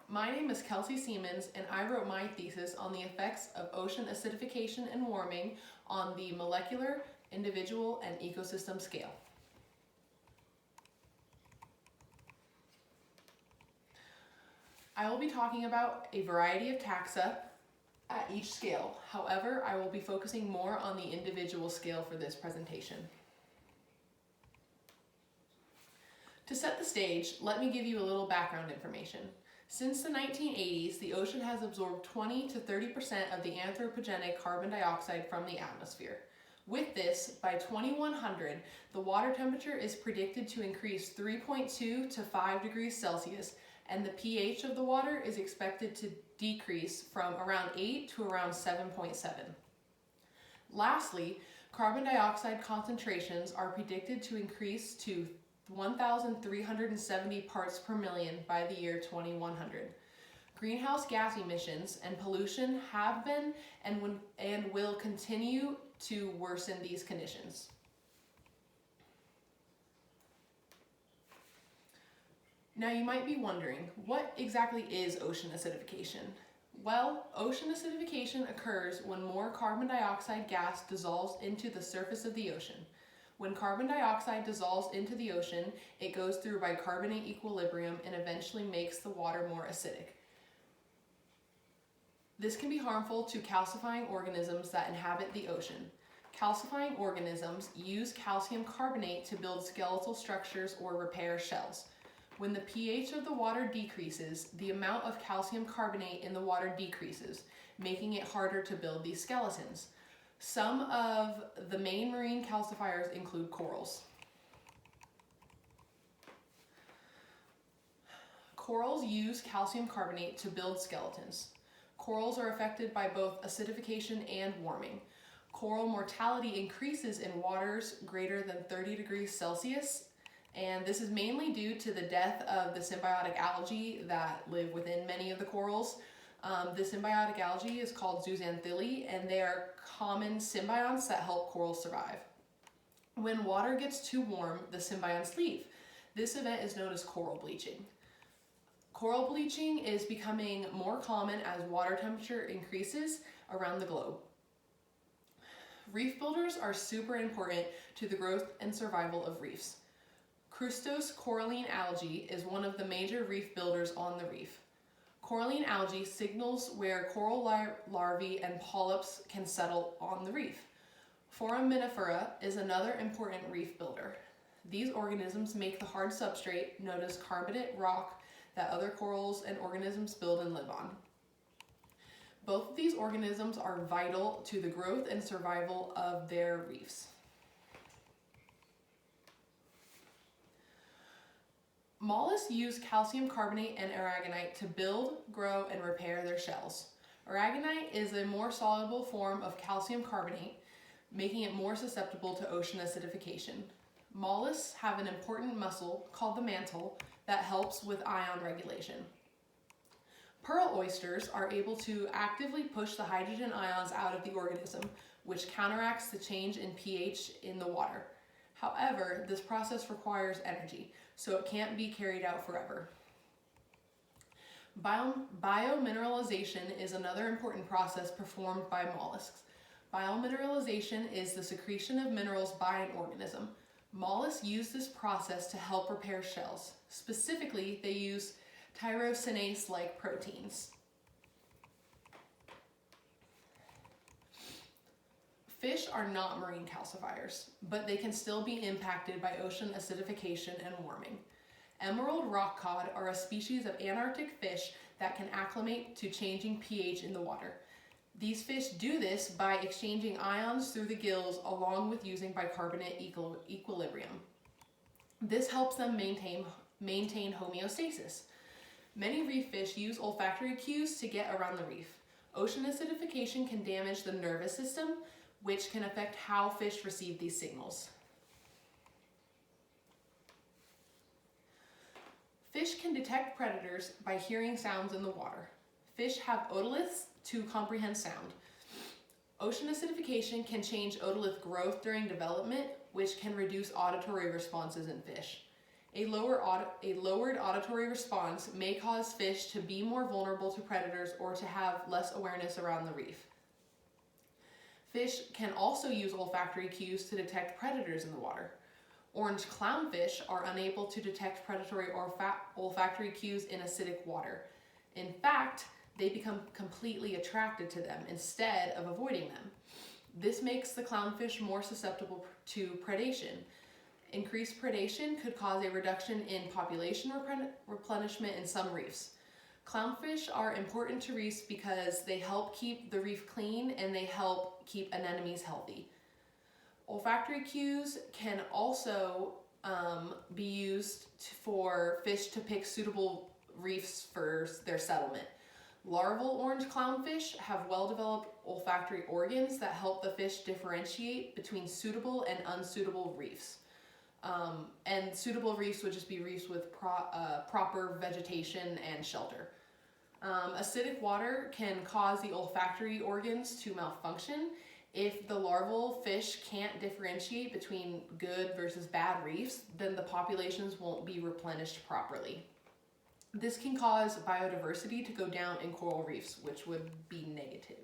My name is Kelsey Siemons, and I wrote my thesis on the effects of ocean acidification and warming on the molecular, individual, and ecosystem scale. I will be talking about a variety of taxa at each scale. However, I will be focusing more on the individual scale for this presentation. To set the stage, let me give you a little background information. Since the 1980s, the ocean has absorbed 20 to 30% of the anthropogenic carbon dioxide from the atmosphere. With this, by 2100, the water temperature is predicted to increase 3.2 to 5 degrees Celsius, and the pH of the water is expected to decrease from around 8 to around 7.7. Lastly, carbon dioxide concentrations are predicted to increase to 1,370 parts per million by the year 2100. Greenhouse gas emissions and pollution have been and will continue to worsen these conditions. Now you might be wondering, what exactly is ocean acidification? Well, ocean acidification occurs when more carbon dioxide gas dissolves into the surface of the ocean. When carbon dioxide dissolves into the ocean, it goes through bicarbonate equilibrium and eventually makes the water more acidic. This can be harmful to calcifying organisms that inhabit the ocean. Calcifying organisms use calcium carbonate to build skeletal structures or repair shells. When the pH of the water decreases, the amount of calcium carbonate in the water decreases, making it harder to build these skeletons. Some of the main marine calcifiers include corals. Corals use calcium carbonate to build skeletons. Corals are affected by both acidification and warming. Coral mortality increases in waters greater than 30 degrees Celsius, and this is mainly due to the death of the symbiotic algae that live within many of the corals. The symbiotic algae is called zooxanthellae, and they are common symbionts that help corals survive. When water gets too warm, the symbionts leave. This event is known as coral bleaching. Coral bleaching is becoming more common as water temperature increases around the globe. Reef builders are super important to the growth and survival of reefs. Crustose coralline algae is one of the major reef builders on the reef. Coralline algae signals where coral larvae and polyps can settle on the reef. Foraminifera is another important reef builder. These organisms make the hard substrate known as carbonate rock that other corals and organisms build and live on. Both of these organisms are vital to the growth and survival of their reefs. Mollusks use calcium carbonate and aragonite to build, grow, and repair their shells. Aragonite is a more soluble form of calcium carbonate, making it more susceptible to ocean acidification. Mollusks have an important muscle called the mantle that helps with ion regulation. Pearl oysters are able to actively push the hydrogen ions out of the organism, which counteracts the change in pH in the water. However, this process requires energy, so it can't be carried out forever. Biomineralization is another important process performed by mollusks. Biomineralization is the secretion of minerals by an organism. Mollusks use this process to help repair shells. Specifically, they use tyrosinase-like proteins. Fish are not marine calcifiers, but they can still be impacted by ocean acidification and warming. Emerald rock cod are a species of Antarctic fish that can acclimate to changing pH in the water. These fish do this by exchanging ions through the gills along with using bicarbonate equilibrium. This helps them maintain homeostasis. Many reef fish use olfactory cues to get around the reef. Ocean acidification can damage the nervous system, which can affect how fish receive these signals. Fish can detect predators by hearing sounds in the water. Fish have otoliths to comprehend sound. Ocean acidification can change otolith growth during development, which can reduce auditory responses in fish. A lowered auditory response may cause fish to be more vulnerable to predators or to have less awareness around the reef. Fish can also use olfactory cues to detect predators in the water. Orange clownfish are unable to detect predatory or olfactory cues in acidic water. In fact, they become completely attracted to them instead of avoiding them. This makes the clownfish more susceptible to predation. Increased predation could cause a reduction in population replenishment in some reefs. Clownfish are important to reefs because they help keep the reef clean and they help keep anemones healthy. Olfactory cues can also be used for fish to pick suitable reefs for their settlement. Larval orange clownfish have well-developed olfactory organs that help the fish differentiate between suitable and unsuitable reefs. And suitable reefs would just be reefs with proper vegetation and shelter. Acidic water can cause the olfactory organs to malfunction. If the larval fish can't differentiate between good versus bad reefs, then the populations won't be replenished properly. This can cause biodiversity to go down in coral reefs, which would be negative.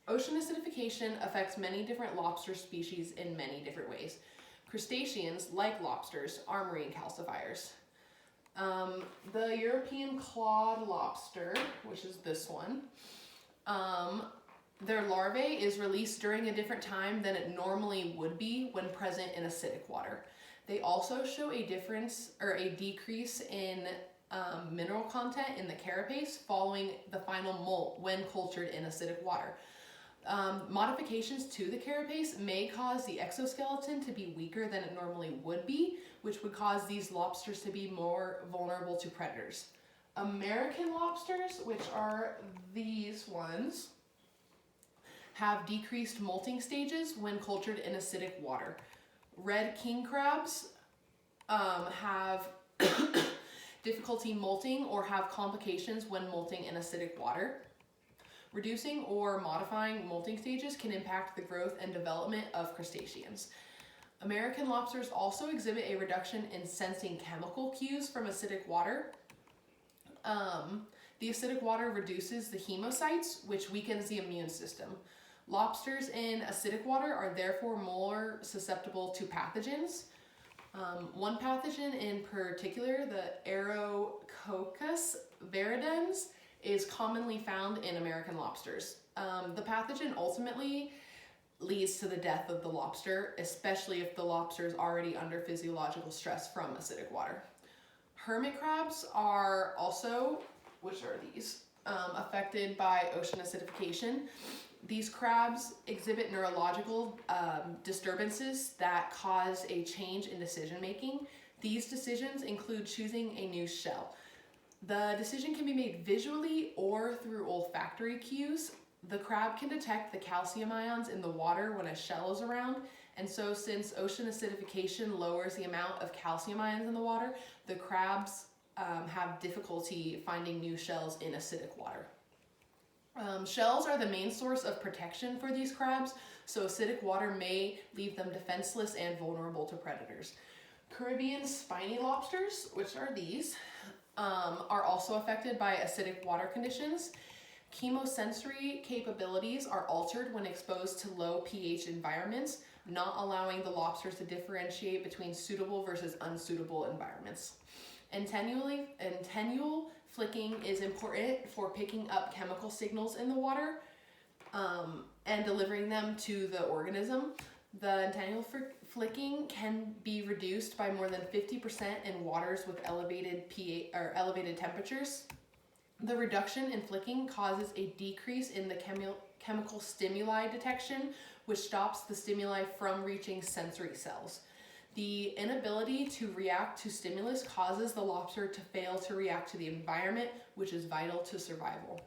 Ocean acidification affects many different lobster species in many different ways. Crustaceans, like lobsters, are marine calcifiers. The European clawed lobster, which is this one, their larvae is released during a different time than it normally would be when present in acidic water. They also show a decrease in mineral content in the carapace following the final molt when cultured in acidic water. Modifications to the carapace may cause the exoskeleton to be weaker than it normally would be, which would cause these lobsters to be more vulnerable to predators. American lobsters, which are these ones, have decreased molting stages when cultured in acidic water. Red king crabs have difficulty molting or have complications when molting in acidic water. Reducing or modifying molting stages can impact the growth and development of crustaceans. American lobsters also exhibit a reduction in sensing chemical cues from acidic water. The acidic water reduces the hemocytes, which weakens the immune system. Lobsters in acidic water are therefore more susceptible to pathogens. One pathogen in particular, the Aerococcus viridans, is commonly found in American lobsters. The pathogen ultimately leads to the death of the lobster, especially if the lobster is already under physiological stress from acidic water. Hermit crabs are also, which are these, affected by ocean acidification. These crabs exhibit neurological disturbances that cause a change in decision making. These decisions include choosing a new shell. The decision can be made visually or through olfactory cues. The crab can detect the calcium ions in the water when a shell is around, and so since ocean acidification lowers the amount of calcium ions in the water, the crabs have difficulty finding new shells in acidic water. Shells are the main source of protection for these crabs, so acidic water may leave them defenseless and vulnerable to predators. Caribbean spiny lobsters, which are these, are also affected by acidic water conditions. Chemosensory capabilities are altered when exposed to low pH environments, not allowing the lobsters to differentiate between suitable versus unsuitable environments. Antennual flicking is important for picking up chemical signals in the water and delivering them to the organism. The antennual flicking can be reduced by more than 50% in waters with elevated pH or elevated temperatures. The reduction in flicking causes a decrease in the chemical stimuli detection, which stops the stimuli from reaching sensory cells. The inability to react to stimulus causes the lobster to fail to react to the environment, which is vital to survival.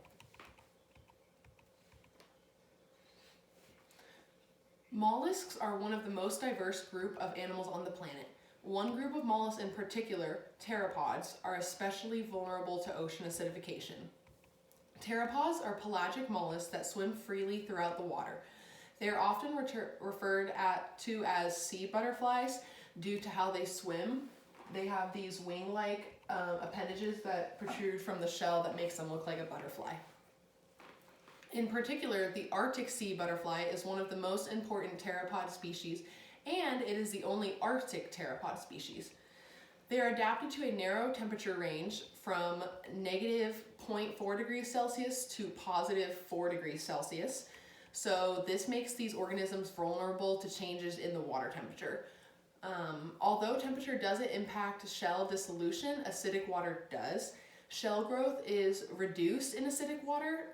Mollusks are one of the most diverse group of animals on the planet. One group of mollusks in particular, pteropods, are especially vulnerable to ocean acidification. Pteropods are pelagic mollusks that swim freely throughout the water. They are often referred to as sea butterflies due to how they swim. They have these wing-like appendages that protrude from the shell that makes them look like a butterfly. In particular, the Arctic sea butterfly is one of the most important pteropod species, and it is the only Arctic pteropod species. They are adapted to a narrow temperature range from negative 0.4 degrees Celsius to positive 4 degrees Celsius. So this makes these organisms vulnerable to changes in the water temperature. Although temperature doesn't impact shell dissolution, acidic water does. Shell growth is reduced in acidic water.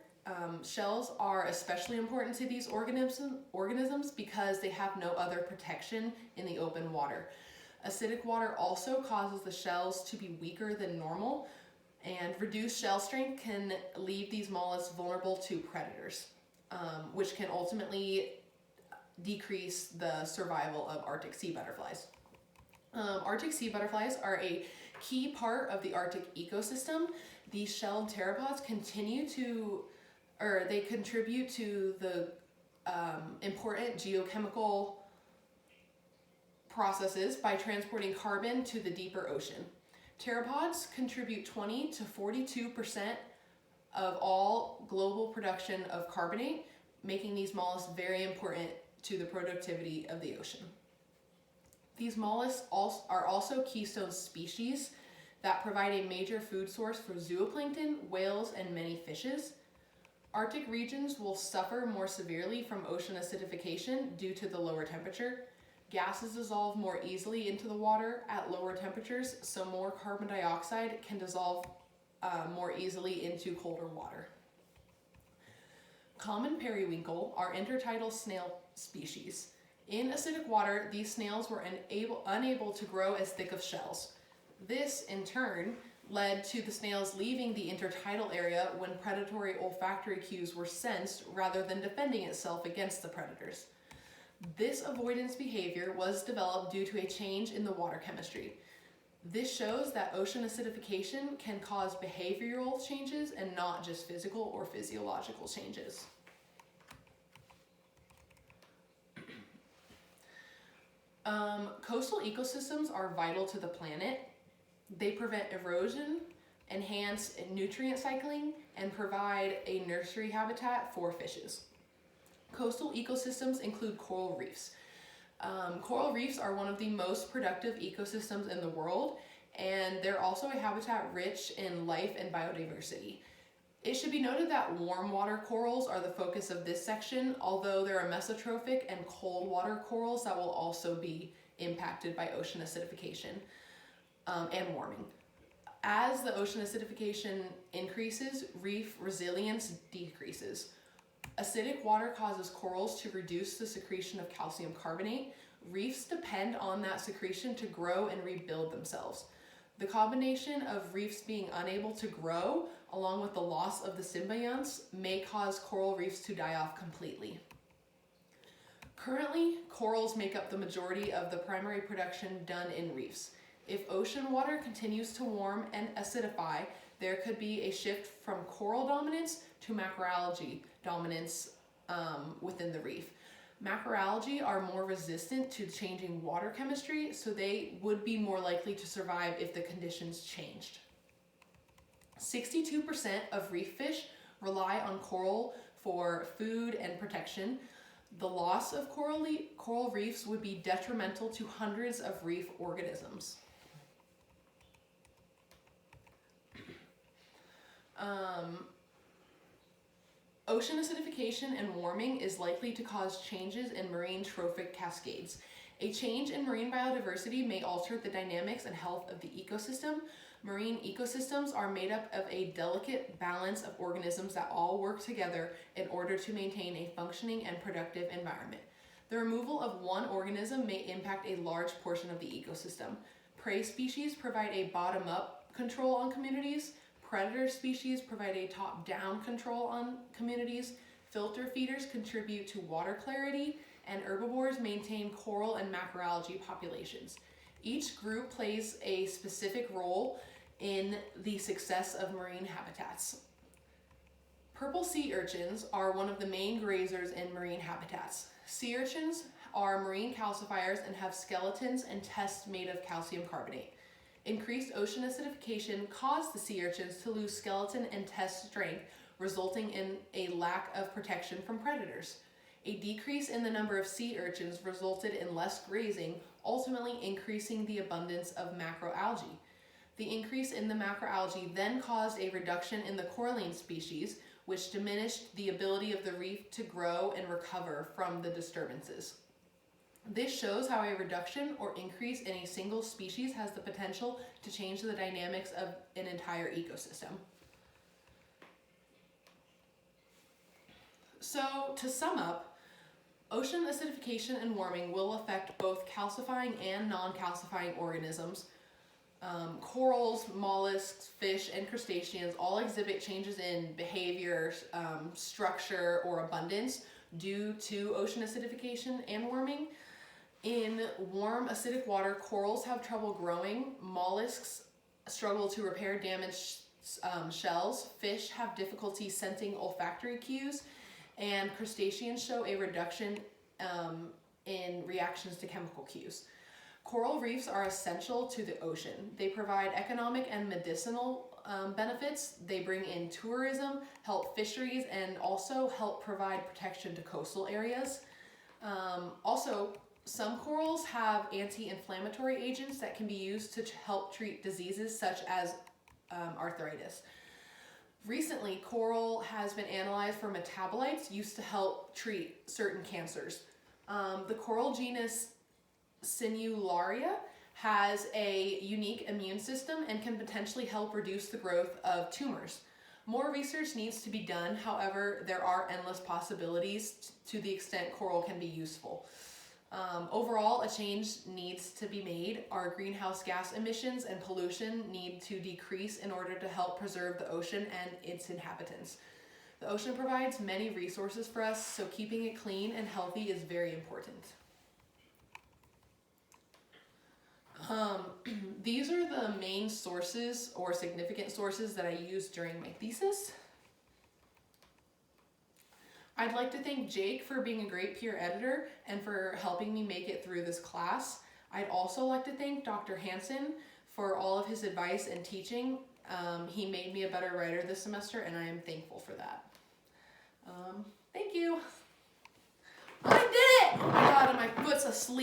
Shells are especially important to these organisms because they have no other protection in the open water. Acidic water also causes the shells to be weaker than normal, and reduced shell strength can leave these mollusks vulnerable to predators, which can ultimately decrease the survival of Arctic sea butterflies. Arctic sea butterflies are a key part of the Arctic ecosystem. These shelled pteropods contribute to the important geochemical processes by transporting carbon to the deeper ocean. Pteropods contribute 20 to 42% of all global production of carbonate, making these mollusks very important to the productivity of the ocean. These mollusks are also keystone species that provide a major food source for zooplankton, whales, and many fishes. Arctic regions will suffer more severely from ocean acidification due to the lower temperature. Gases dissolve more easily into the water at lower temperatures, so more carbon dioxide can dissolve more easily into colder water. Common periwinkle are intertidal snail species. In acidic water, these snails were unable to grow as thick of shells. This, in turn, led to the snails leaving the intertidal area when predatory olfactory cues were sensed rather than defending itself against the predators. This avoidance behavior was developed due to a change in the water chemistry. This shows that ocean acidification can cause behavioral changes and not just physical or physiological changes. Coastal ecosystems are vital to the planet. They prevent erosion, enhance nutrient cycling, and provide a nursery habitat for fishes. Coastal ecosystems include coral reefs. Coral reefs are one of the most productive ecosystems in the world, and they're also a habitat rich in life and biodiversity. It should be noted that warm water corals are the focus of this section, although there are mesotrophic and cold water corals that will also be impacted by ocean acidification and warming. As the ocean acidification increases, reef resilience decreases. Acidic water causes corals to reduce the secretion of calcium carbonate. Reefs depend on that secretion to grow and rebuild themselves. The combination of reefs being unable to grow, along with the loss of the symbionts, may cause coral reefs to die off completely. Currently, corals make up the majority of the primary production done in reefs. If ocean water continues to warm and acidify, there could be a shift from coral dominance to macroalgae dominance within the reef. Macroalgae are more resistant to changing water chemistry, so they would be more likely to survive if the conditions changed. 62% of reef fish rely on coral for food and protection. The loss of coral reefs would be detrimental to hundreds of reef organisms. Ocean acidification and warming is likely to cause changes in marine trophic cascades. A change in marine biodiversity may alter the dynamics and health of the ecosystem. Marine ecosystems are made up of a delicate balance of organisms that all work together in order to maintain a functioning and productive environment. The removal of one organism may impact a large portion of the ecosystem. Prey species provide a bottom-up control on communities. Predator species provide a top-down control on communities. Filter feeders contribute to water clarity, and herbivores maintain coral and macroalgae populations. Each group plays a specific role in the success of marine habitats. Purple sea urchins are one of the main grazers in marine habitats. Sea urchins are marine calcifiers and have skeletons and tests made of calcium carbonate. Increased ocean acidification caused the sea urchins to lose skeleton and test strength, resulting in a lack of protection from predators. A decrease in the number of sea urchins resulted in less grazing, ultimately increasing the abundance of macroalgae. The increase in the macroalgae then caused a reduction in the coralline species, which diminished the ability of the reef to grow and recover from the disturbances. This shows how a reduction or increase in a single species has the potential to change the dynamics of an entire ecosystem. So, to sum up, ocean acidification and warming will affect both calcifying and non-calcifying organisms. Corals, mollusks, fish, and crustaceans all exhibit changes in behavior, structure, or abundance due to ocean acidification and warming. In warm, acidic water, corals have trouble growing, mollusks struggle to repair damaged shells, fish have difficulty sensing olfactory cues, and crustaceans show a reduction in reactions to chemical cues. Coral reefs are essential to the ocean. They provide economic and medicinal benefits. They bring in tourism, help fisheries, and also help provide protection to coastal areas. Also, some corals have anti-inflammatory agents that can be used to help treat diseases such as arthritis. Recently, coral has been analyzed for metabolites used to help treat certain cancers. The coral genus Sinularia has a unique immune system and can potentially help reduce the growth of tumors. More research needs to be done, however, there are endless possibilities to the extent coral can be useful. Overall, a change needs to be made. Our greenhouse gas emissions and pollution need to decrease in order to help preserve the ocean and its inhabitants. The ocean provides many resources for us, so keeping it clean and healthy is very important. These are the main sources or significant sources that I used during my thesis. I'd like to thank Jake for being a great peer editor and for helping me make it through this class. I'd also like to thank Dr. Hansen for all of his advice and teaching. He made me a better writer this semester, and I am thankful for that. Thank you. I did it! Oh my God, and my foot's asleep.